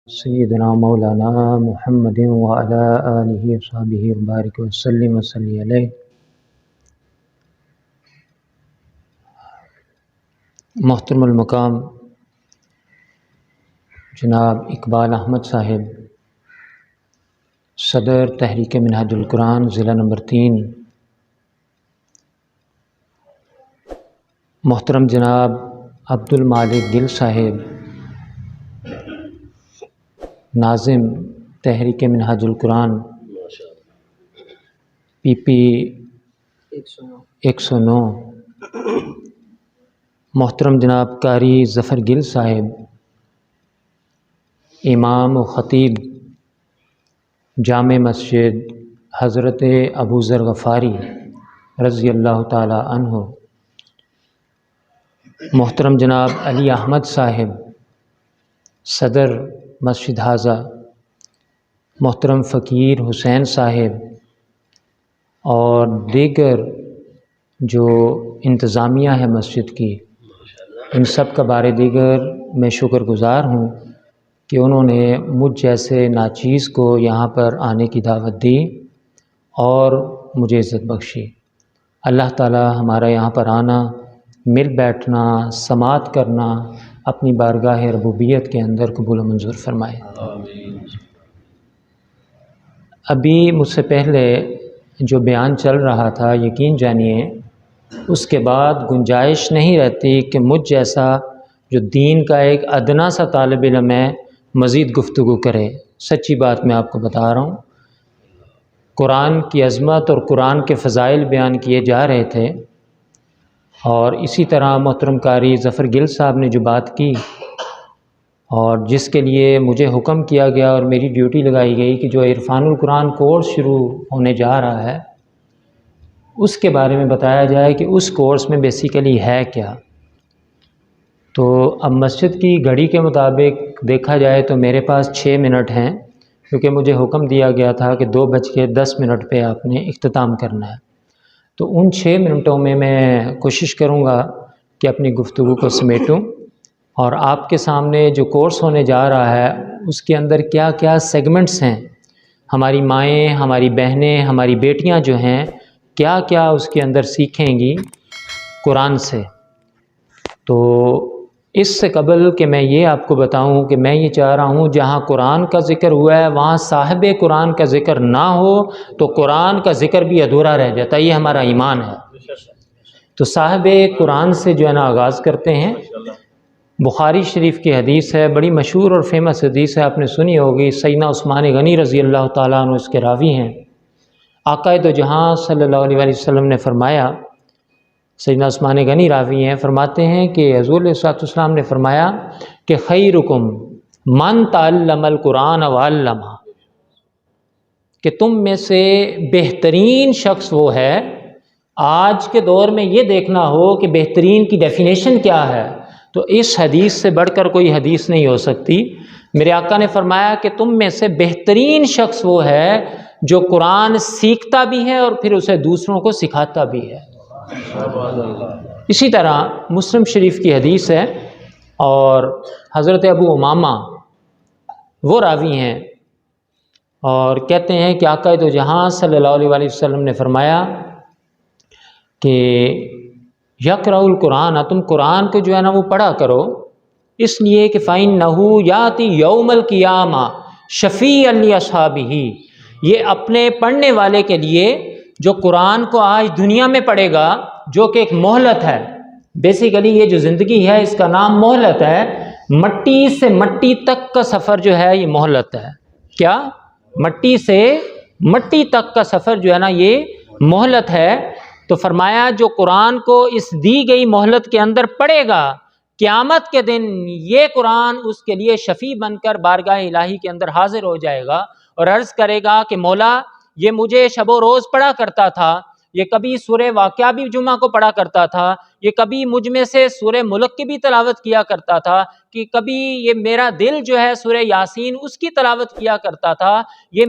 سیدنا مولانا محمد وعلی آلہ وصحبہ وبارک وسلم وصلی علیہ۔ محترم المقام جناب اقبال احمد صاحب، صدر تحریک منہاج القرآن ضلع نمبر 3، محترم جناب عبد المالک گل صاحب، ناظم تحریک منہاج القرآن PP 109، محترم جناب قاری ظفر گل صاحب، امام و خطیب جامع مسجد حضرت ابو ذر غفاری رضی اللہ تعالی عنہ، محترم جناب علی احمد صاحب، صدر مسجد حاضہ، محترم فقیر حسین صاحب اور دیگر جو انتظامیہ ہے مسجد کی، ان سب کا بارے دیگر میں شکر گزار ہوں کہ انہوں نے مجھ جیسے ناچیز کو یہاں پر آنے کی دعوت دی اور مجھے عزت بخشی۔ اللہ تعالی ہمارا یہاں پر آنا، مل بیٹھنا، سماعت کرنا اپنی بارگاہ ربوبیت کے اندر قبول و منظور فرمائے۔ ابھی مجھ سے پہلے جو بیان چل رہا تھا، یقین جانیے اس کے بعد گنجائش نہیں رہتی کہ مجھ جیسا جو دین کا ایک ادنا سا طالب علم ہے مزید گفتگو کرے۔ سچی بات میں آپ کو بتا رہا ہوں، قرآن کی عظمت اور قرآن کے فضائل بیان کیے جا رہے تھے، اور اسی طرح محترم قاری ظفر گل صاحب نے جو بات کی اور جس کے لیے مجھے حکم کیا گیا اور میری ڈیوٹی لگائی گئی کہ جو عرفان القرآن کورس شروع ہونے جا رہا ہے اس کے بارے میں بتایا جائے کہ اس کورس میں بیسیکلی ہے کیا۔ تو اب مسجد کی گھڑی کے مطابق دیکھا جائے تو میرے پاس 6 منٹ ہیں، کیونکہ مجھے حکم دیا گیا تھا کہ 2:10 پہ آپ نے اختتام کرنا ہے۔ تو ان 6 منٹوں میں کوشش کروں گا کہ اپنی گفتگو کو سمیٹوں اور آپ کے سامنے جو کورس ہونے جا رہا ہے اس کے اندر کیا کیا سیگمنٹس ہیں، ہماری مائیں، ہماری بہنیں، ہماری بیٹیاں جو ہیں کیا کیا اس کے اندر سیکھیں گی قرآن سے۔ تو اس سے قبل کہ میں یہ آپ کو بتاؤں کہ میں یہ چاہ رہا ہوں جہاں قرآن کا ذکر ہوا ہے وہاں صاحب قرآن کا ذکر نہ ہو تو قرآن کا ذکر بھی ادھورا رہ جاتا ہے، یہ ہمارا ایمان ہے۔ تو صاحب قرآن سے جو ہے نا آغاز کرتے ہیں۔ بخاری شریف کی حدیث ہے، بڑی مشہور اور فیمس حدیث ہے، آپ نے سنی ہوگی، سیدنا عثمان غنی رضی اللہ تعالیٰ عنہ اس کے راوی ہیں۔ آقا دو جہاں صلی اللہ علیہ وسلم نے فرمایا، سیدنا عثمان غنی راوی ہیں، فرماتے ہیں کہ حضور علیہ السلام نے فرمایا کہ خیرکم من تعلم القرآن وعلمہ، کہ تم میں سے بہترین شخص وہ ہے۔ آج کے دور میں یہ دیکھنا ہو کہ بہترین کی ڈیفینیشن کیا ہے تو اس حدیث سے بڑھ کر کوئی حدیث نہیں ہو سکتی۔ میرے آقا نے فرمایا کہ تم میں سے بہترین شخص وہ ہے جو قرآن سیکھتا بھی ہے اور پھر اسے دوسروں کو سکھاتا بھی ہے۔ اسی طرح مسلم شریف کی حدیث ہے اور حضرت ابو امامہ وہ راوی ہیں اور کہتے ہیں کہ آقا دو جہاں صلی اللہ علیہ وسلم نے فرمایا کہ یقرأ القرآن، تم قرآن کو جو ہے نا وہ پڑھا کرو، اس لیے کہ فَإِنَّهُ یاتی یوم القیامہ شفیعا لأصحابہ، یہ اپنے پڑھنے والے کے لیے جو قرآن کو آج دنیا میں پڑھے گا، جو کہ ایک مہلت ہے، بیسیکلی یہ جو زندگی ہے اس کا نام مہلت ہے، مٹی سے مٹی تک کا سفر جو ہے یہ مہلت ہے۔ کیا؟ مٹی سے مٹی تک کا سفر جو ہے نا یہ مہلت ہے۔ تو فرمایا جو قرآن کو اس دی گئی مہلت کے اندر پڑھے گا، قیامت کے دن یہ قرآن اس کے لیے شفیع بن کر بارگاہ الہی کے اندر حاضر ہو جائے گا اور عرض کرے گا کہ مولا یہ مجھے شب و روز پڑھا کرتا تھا، یہ کبھی سورہ واقعہ بھی جمعہ کو پڑھا کرتا تھا، یہ کبھی مجھ میں سے سورہ ملک کی بھی تلاوت کیا کرتا تھا، کہ کبھی یہ میرا دل جو ہے سورہ یاسین اس کی تلاوت کیا کرتا تھا، یہ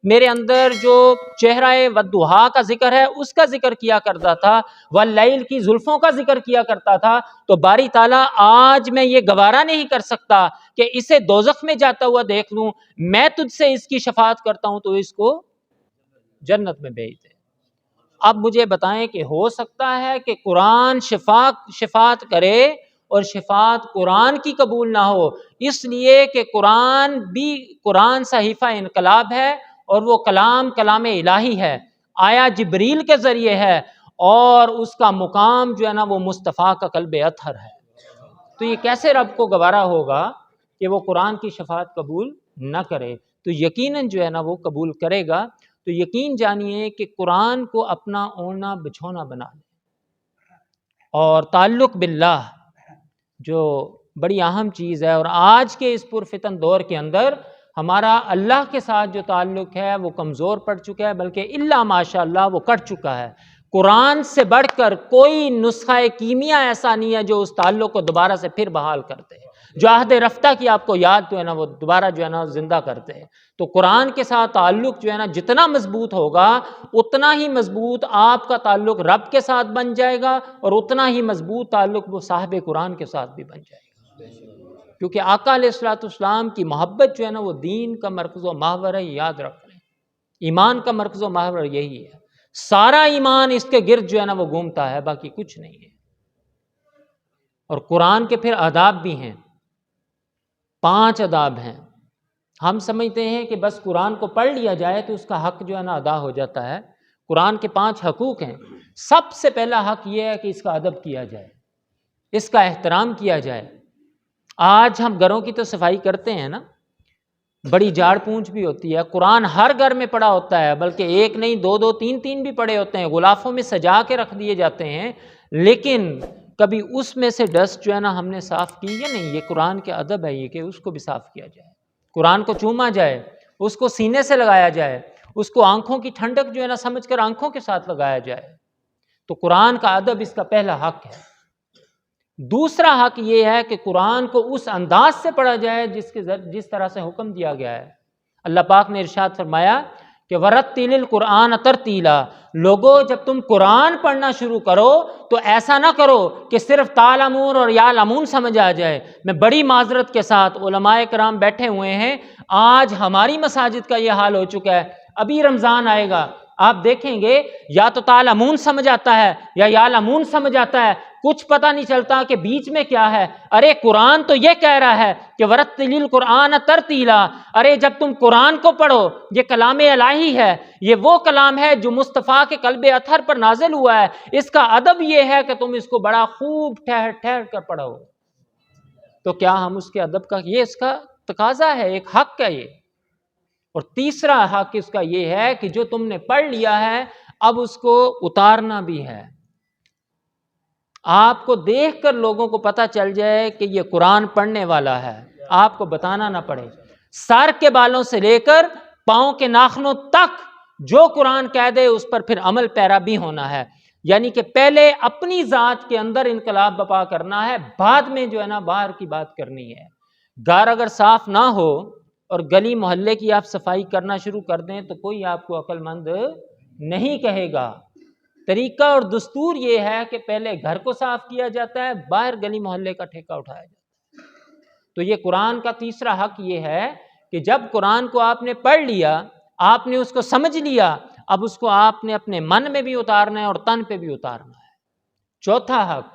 میرے اندر جو چہرہ والضحیٰ کا ذکر ہے اس کا ذکر کیا کرتا تھا، واللیل کی زلفوں کا ذکر کیا کرتا تھا، تو باری تعالیٰ آج میں یہ گوارا نہیں کر سکتا کہ اسے دوزخ میں جاتا ہوا دیکھ لوں، میں تجھ سے اس کی شفاعت کرتا ہوں تو اس کو جنت میں بھیج دے۔ اب مجھے بتائیں کہ ہو سکتا ہے کہ قرآن شفاعت کرے اور شفاعت قرآن کی قبول نہ ہو؟ اس لیے کہ قرآن صحیفہ انقلاب ہے اور وہ کلام الہی ہے، آیا جبریل کے ذریعے ہے، اور اس کا مقام جو ہے نا وہ مصطفیٰ کا قلب اطہر ہے۔ تو یہ کیسے رب کو گوارا ہوگا کہ وہ قرآن کی شفاعت قبول نہ کرے؟ تو یقیناً جو ہے نا وہ قبول کرے گا۔ تو یقین جانیے کہ قرآن کو اپنا اوڑھنا بچھونا بنا لیں، اور تعلق باللہ جو بڑی اہم چیز ہے، اور آج کے اس پرفتن دور کے اندر ہمارا اللہ کے ساتھ جو تعلق ہے وہ کمزور پڑ چکا ہے، بلکہ الا ماشاء اللہ وہ کٹ چکا ہے۔ قرآن سے بڑھ کر کوئی نسخہ کیمیا ایسا نہیں ہے جو اس تعلق کو دوبارہ سے پھر بحال کرتے ہیں، جو عہد رفتہ کی آپ کو یاد تو ہے نا وہ دوبارہ جو ہے نا زندہ کرتے ہیں۔ تو قرآن کے ساتھ تعلق جو ہے نا جتنا مضبوط ہوگا اتنا ہی مضبوط آپ کا تعلق رب کے ساتھ بن جائے گا، اور اتنا ہی مضبوط تعلق وہ صاحب قرآن کے ساتھ بھی بن جائے گا، کیونکہ آقا علیہ الصلوۃ والسلام کی محبت جو ہے نا وہ دین کا مرکز و محور ہے۔ یاد رکھ لیں، ایمان کا مرکز و محور یہی ہے، سارا ایمان اس کے گرد جو ہے نا وہ گھومتا ہے، باقی کچھ نہیں ہے۔ اور قرآن کے پھر آداب بھی ہیں، 5 آداب ہیں۔ ہم سمجھتے ہیں کہ بس قرآن کو پڑھ لیا جائے تو اس کا حق جو ہے نا ادا ہو جاتا ہے۔ قرآن کے 5 حقوق ہیں۔ سب سے پہلا حق یہ ہے کہ اس کا ادب کیا جائے، اس کا احترام کیا جائے۔ آج ہم گھروں کی تو صفائی کرتے ہیں نا، بڑی جھاڑ پونچھ بھی ہوتی ہے، قرآن ہر گھر میں پڑا ہوتا ہے، بلکہ ایک نہیں 2 3 بھی پڑے ہوتے ہیں، غلافوں میں سجا کے رکھ دیے جاتے ہیں، لیکن کبھی اس میں سے ڈسٹ جو ہے نا ہم نے صاف کی یا نہیں؟ یہ قرآن کے ادب ہے یہ کہ اس کو بھی صاف کیا جائے، قرآن کو چوما جائے، اس کو سینے سے لگایا جائے، اس کو آنکھوں کی ٹھنڈک جو ہے نا سمجھ کر آنکھوں کے ساتھ لگایا جائے۔ تو قرآن کا ادب اس کا پہلا حق ہے۔ دوسرا حق یہ ہے کہ قرآن کو اس انداز سے پڑھا جائے جس طرح سے حکم دیا گیا ہے۔ اللہ پاک نے ارشاد فرمایا کہ وَرَتِّلِ الْقُرْآنَ تَرْتِیلًا، لوگو جب تم قرآن پڑھنا شروع کرو تو ایسا نہ کرو کہ صرف تعلمون اور یعلمون سمجھ آ جائے۔ میں بڑی معذرت کے ساتھ، علماء کرام بیٹھے ہوئے ہیں، آج ہماری مساجد کا یہ حال ہو چکا ہے۔ ابھی رمضان آئے گا، آپ دیکھیں گے یا تو تعلمون سمجھ آتا ہے یا یعلمون سمجھ آتا ہے، کچھ پتہ نہیں چلتا کہ بیچ میں کیا ہے۔ ارے قرآن تو یہ کہہ رہا ہے کہ وَرَتِّلِ الْقُرْآنَ تَرْتِیلًا، ارے جب تم قرآن کو پڑھو، یہ کلام الہی ہے، یہ وہ کلام ہے جو مصطفیٰ کے قلب اطہر پر نازل ہوا ہے، اس کا ادب یہ ہے کہ تم اس کو بڑا خوب ٹھہر ٹھہر کر پڑھو۔ تو کیا ہم اس کے ادب کا، یہ اس کا تقاضا ہے، ایک حق ہے یہ۔ اور تیسرا حق اس کا یہ ہے کہ جو تم نے پڑھ لیا ہے اب اس کو اتارنا بھی ہے، آپ کو دیکھ کر لوگوں کو پتہ چل جائے کہ یہ قرآن پڑھنے والا ہے، آپ کو بتانا نہ پڑے۔ سر کے بالوں سے لے کر پاؤں کے ناخنوں تک جو قرآن کہہ دے اس پر پھر عمل پیرا بھی ہونا ہے، یعنی کہ پہلے اپنی ذات کے اندر انقلاب بپا کرنا ہے، بعد میں جو ہے نا باہر کی بات کرنی ہے۔ گھر اگر صاف نہ ہو اور گلی محلے کی آپ صفائی کرنا شروع کر دیں تو کوئی آپ کو عقل مند نہیں کہے گا۔ طریقہ اور دستور یہ ہے کہ پہلے گھر کو صاف کیا جاتا ہے، باہر گلی محلے کا ٹھیکہ اٹھایا جاتا ہے۔ تو یہ قرآن کا تیسرا حق یہ ہے کہ جب قرآن کو آپ نے پڑھ لیا، آپ نے اس کو سمجھ لیا، اب اس کو آپ نے اپنے من میں بھی اتارنا ہے اور تن پہ بھی اتارنا ہے۔ چوتھا حق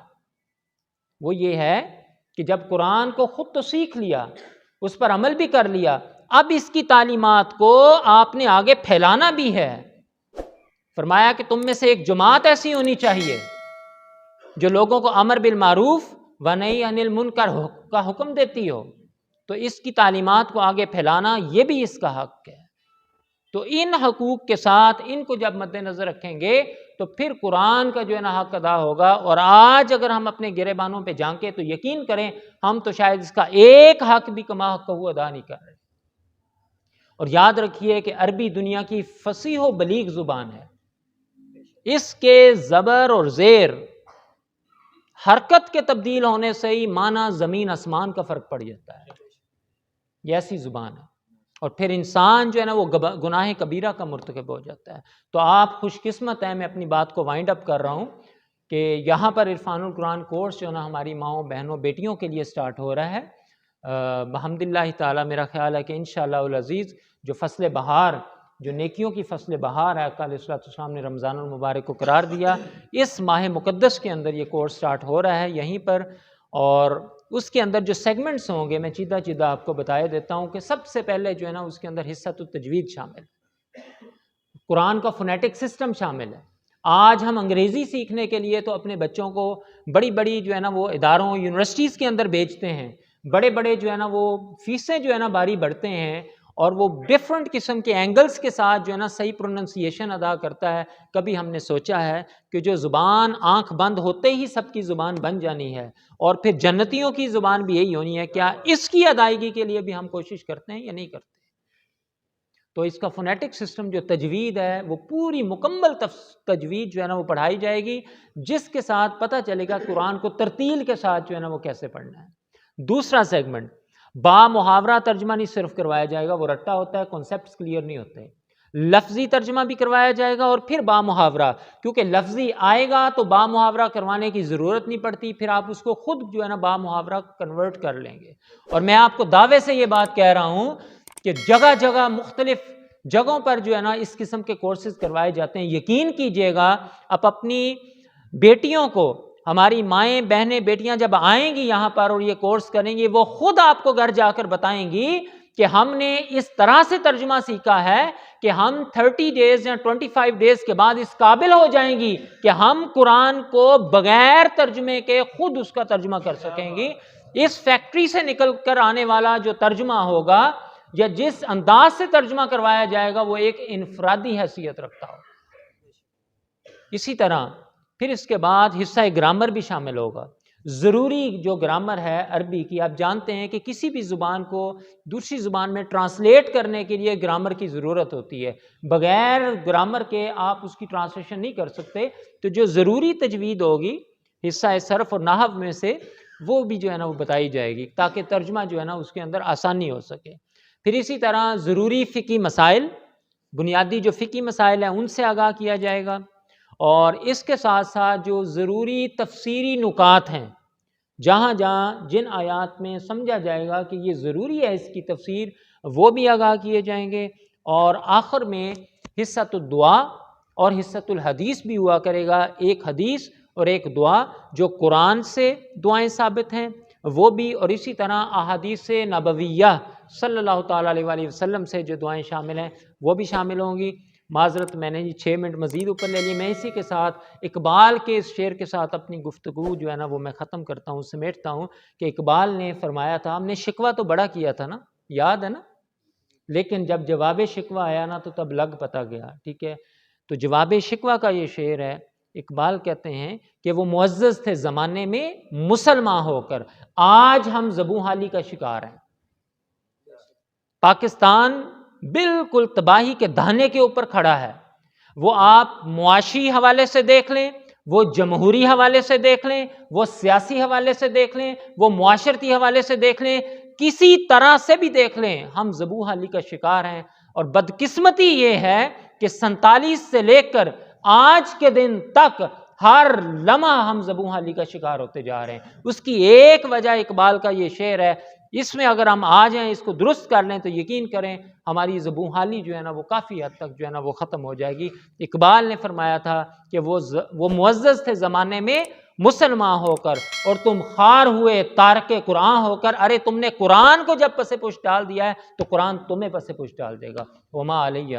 وہ یہ ہے کہ جب قرآن کو خود تو سیکھ لیا، اس پر عمل بھی کر لیا، اب اس کی تعلیمات کو آپ نے آگے پھیلانا بھی ہے۔ فرمایا کہ تم میں سے ایک جماعت ایسی ہونی چاہیے جو لوگوں کو امر بالمعروف و نہی عن المنکر کا حکم دیتی ہو، تو اس کی تعلیمات کو آگے پھیلانا یہ بھی اس کا حق ہے۔ تو ان حقوق کے ساتھ ان کو جب مد نظر رکھیں گے تو پھر قرآن کا جو ہے نا حق ادا ہوگا۔ اور آج اگر ہم اپنے گریبانوں پہ جھانکیں تو یقین کریں ہم تو شاید اس کا ایک حق بھی کما حق کو ادا نہیں کر رہے۔ اور یاد رکھیے کہ عربی دنیا کی فصیح و بلیغ زبان ہے، اس کے زبر اور زیر حرکت کے تبدیل ہونے سے ہی معنی زمین آسمان کا فرق پڑ جاتا ہے، یہ ایسی زبان ہے۔ اور پھر انسان جو ہے نا وہ گناہ کبیرہ کا مرتکب ہو جاتا ہے۔ تو آپ خوش قسمت ہیں، میں اپنی بات کو وائنڈ اپ کر رہا ہوں کہ یہاں پر عرفان القرآن کورس جو ہے نا ہماری ماؤں بہنوں بیٹیوں کے لیے سٹارٹ ہو رہا ہے۔ بحمد اللہ تعالیٰ میرا خیال ہے کہ انشاءاللہ العزیز جو فصل بہار، جو نیکیوں کی فصل بہار ہے، آقا علیہ الصلوۃ والسلام نے رمضان المبارک کو قرار دیا، اس ماہ مقدس کے اندر یہ کورس سٹارٹ ہو رہا ہے یہیں پر، اور اس کے اندر جو سیگمنٹس ہوں گے میں چیدہ چیدہ آپ کو بتایا دیتا ہوں کہ سب سے پہلے جو ہے نا اس کے اندر حصۃ التجوید شامل ہے، قرآن کا فونیٹک سسٹم شامل ہے۔ آج ہم انگریزی سیکھنے کے لیے تو اپنے بچوں کو بڑی بڑی جو ہے نا وہ اداروں یونیورسٹیز کے اندر بیچتے ہیں، بڑے بڑے جو ہے نا وہ فیسیں جو ہے نا باری بڑھتے ہیں، اور وہ ڈیفرنٹ قسم کے اینگلز کے ساتھ جو ہے نا صحیح پروننسیشن ادا کرتا ہے۔ کبھی ہم نے سوچا ہے کہ جو زبان آنکھ بند ہوتے ہی سب کی زبان بن جانی ہے اور پھر جنتیوں کی زبان بھی یہی ہونی ہے، کیا اس کی ادائیگی کے لیے بھی ہم کوشش کرتے ہیں یا نہیں کرتے؟ تو اس کا فونیٹک سسٹم جو تجوید ہے وہ پوری مکمل تجوید جو ہے نا وہ پڑھائی جائے گی، جس کے ساتھ پتہ چلے گا قرآن کو ترتیل کے ساتھ جو ہے نا وہ کیسے پڑھنا ہے۔ دوسرا سیگمنٹ، با محاورہ ترجمہ نہیں صرف کروایا جائے گا، وہ رٹا ہوتا ہے، کنسیپٹس کلیئر نہیں ہوتے، لفظی ترجمہ بھی کروایا جائے گا اور پھر با محاورہ، کیونکہ لفظی آئے گا تو با محاورہ کروانے کی ضرورت نہیں پڑتی، پھر آپ اس کو خود جو ہے نا با محاورہ کنورٹ کر لیں گے۔ اور میں آپ کو دعوے سے یہ بات کہہ رہا ہوں کہ جگہ جگہ مختلف جگہوں پر جو ہے نا اس قسم کے کورسز کروائے جاتے ہیں۔ یقین کیجئے گا، آپ اپنی بیٹیوں کو، ہماری مائیں بہنیں بیٹیاں جب آئیں گی یہاں پر اور یہ کورس کریں گی، وہ خود آپ کو گھر جا کر بتائیں گی کہ ہم نے اس طرح سے ترجمہ سیکھا ہے کہ ہم 30 ڈیز یا 25 ڈیز کے بعد اس قابل ہو جائیں گی کہ ہم قرآن کو بغیر ترجمے کے خود اس کا ترجمہ کر سکیں گی۔ اس فیکٹری سے نکل کر آنے والا جو ترجمہ ہوگا یا جس انداز سے ترجمہ کروایا جائے گا وہ ایک انفرادی حیثیت رکھتا ہو۔ اسی طرح پھر اس کے بعد حصہ گرامر بھی شامل ہوگا۔ ضروری جو گرامر ہے عربی کی، آپ جانتے ہیں کہ کسی بھی زبان کو دوسری زبان میں ٹرانسلیٹ کرنے کے لیے گرامر کی ضرورت ہوتی ہے، بغیر گرامر کے آپ اس کی ٹرانسلیشن نہیں کر سکتے۔ تو جو ضروری تجوید ہوگی حصہ صرف اور نحو میں سے، وہ بھی جو ہے نا وہ بتائی جائے گی تاکہ ترجمہ جو ہے نا اس کے اندر آسانی ہو سکے۔ پھر اسی طرح ضروری فقہی مسائل، بنیادی جو فقہی مسائل ہیں ان سے آگاہ کیا جائے گا، اور اس کے ساتھ ساتھ جو ضروری تفسیری نکات ہیں، جہاں جہاں جن آیات میں سمجھا جائے گا کہ یہ ضروری ہے اس کی تفسیر، وہ بھی آگاہ کیے جائیں گے۔ اور آخر میں حصۃ الدعا اور حصۃ الحدیث بھی ہوا کرے گا، ایک حدیث اور ایک دعا جو قرآن سے دعائیں ثابت ہیں وہ بھی، اور اسی طرح احادیث نبویہ صلی اللہ تعالیٰ علیہ وآلہ وسلم سے جو دعائیں شامل ہیں وہ بھی شامل ہوں گی۔ معذرت میں نے 6 منٹ مزید اوپر لے لی، میں اسی کے ساتھ اقبال کے اس شعر کے ساتھ اپنی گفتگو جو ہے نا وہ میں ختم کرتا ہوں، سمیٹتا ہوں کہ اقبال نے فرمایا تھا، ہم نے شکوہ تو بڑا کیا تھا نا، یاد ہے نا، لیکن جب جواب شکوہ آیا نا تو تب لگ پتہ گیا، ٹھیک ہے۔ تو جواب شکوہ کا یہ شعر ہے، اقبال کہتے ہیں کہ وہ معزز تھے زمانے میں مسلمان ہو کر، آج ہم زبوں حالی کا شکار ہیں۔ پاکستان بالکل تباہی کے دہانے کے اوپر کھڑا ہے، وہ آپ معاشی حوالے سے دیکھ لیں، وہ جمہوری حوالے سے دیکھ لیں، وہ سیاسی حوالے سے دیکھ لیں، وہ معاشرتی حوالے سے دیکھ لیں، کسی طرح سے بھی دیکھ لیں، ہم زبوں حالی کا شکار ہیں۔ اور بدقسمتی یہ ہے کہ 47 سے لے کر آج کے دن تک ہر لمحہ ہم زبوں حالی کا شکار ہوتے جا رہے ہیں۔ اس کی ایک وجہ اقبال کا یہ شعر ہے، اس میں اگر ہم آ جائیں، اس کو درست کر لیں تو یقین کریں ہماری زبوں حالی جو ہے نا وہ کافی حد تک جو ہے نا وہ ختم ہو جائے گی۔ اقبال نے فرمایا تھا کہ وہ معزز تھے زمانے میں مسلمان ہو کر، اور تم خار ہوئے تارک قرآن ہو کر۔ ارے تم نے قرآن کو جب پس پشت ڈال دیا ہے تو قرآن تمہیں پس پشت ڈال دے گا۔ وما علیہ